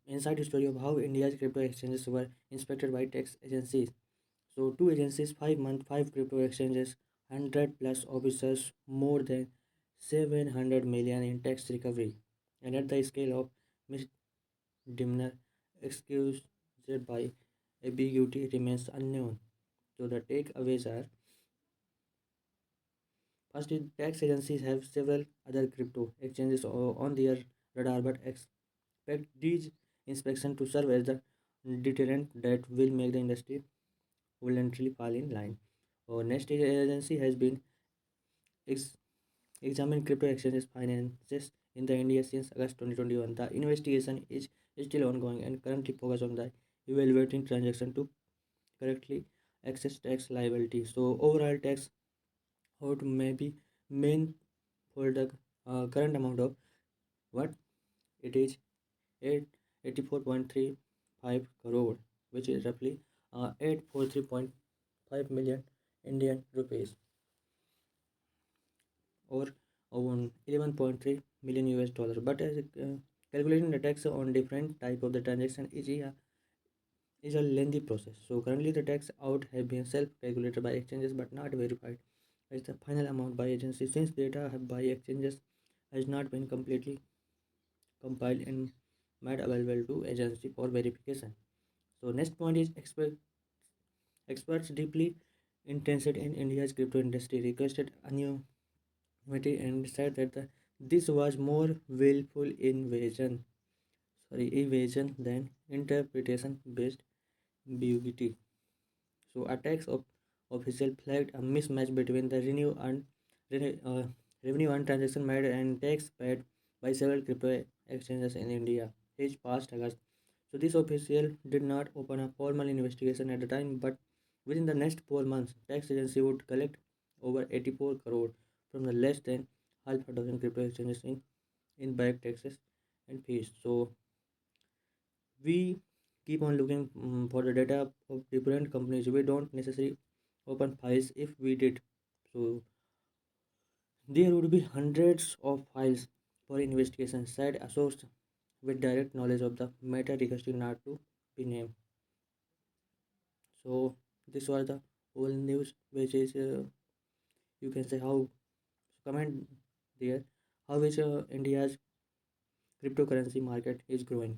inside story of how India's crypto exchanges were inspected by tax agencies. So two agencies, 5 months, five crypto exchanges, 100 plus officers, more than 700 million in tax recovery, and at the scale of misdemeanor excused by ambiguity remains unknown. So the takeaways are: first, tax agencies have several other crypto exchanges on their radar, but expect these inspections to serve as the deterrent that will make the industry voluntarily fall in line. Next agency has been ex- examined crypto exchanges finances in the India since August 2021. The investigation is still ongoing and currently focused on the evaluating transaction to correctly access tax liability. So overall tax out may be main for the current amount of what it is 84.35 crore, which is roughly 843.5 million Indian rupees, or 11.3 million US dollars. But as calculating the tax on different type of the transaction is a lengthy process. So currently the tax out have been self-calculated by exchanges but not verified as the final amount by agencies, since data by exchanges has not been completely compiled and made available to agency for verification. So next point is experts deeply interested in India's crypto industry requested anonymity and said that this was more willful evasion than interpretation based ambiguity. So attacks of official flagged a mismatch between the rene- uh, revenue and transaction made and tax paid by several crypto exchanges in India each past August. So this official did not open a formal investigation at the time, but within the next 4 months, tax agency would collect over 84 crore from the less than half a dozen crypto exchanges in back taxes and fees. So we keep on looking for the data of different companies. We don't necessarily open files. If we did, so there would be hundreds of files for investigation, said a source with direct knowledge of the matter requesting not to be named. So this was the whole news, which is you can say how comment there how is India's cryptocurrency market is growing.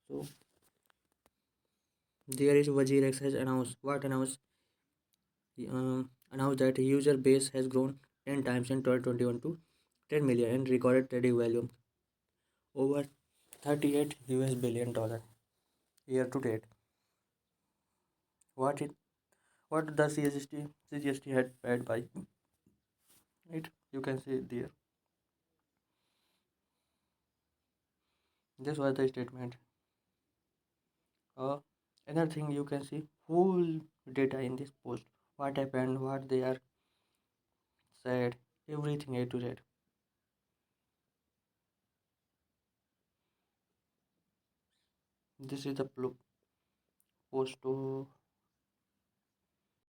So there is Wazir X has announced that user base has grown 10 times in 2021 to 10 million and recorded trading volume over 38 US billion dollar year to date. What it what the CGST had paid by it, you can see there. This was the statement. Uh, Another thing, you can see full data in this post. What happened, what they are said, everything A to Z. This is the post to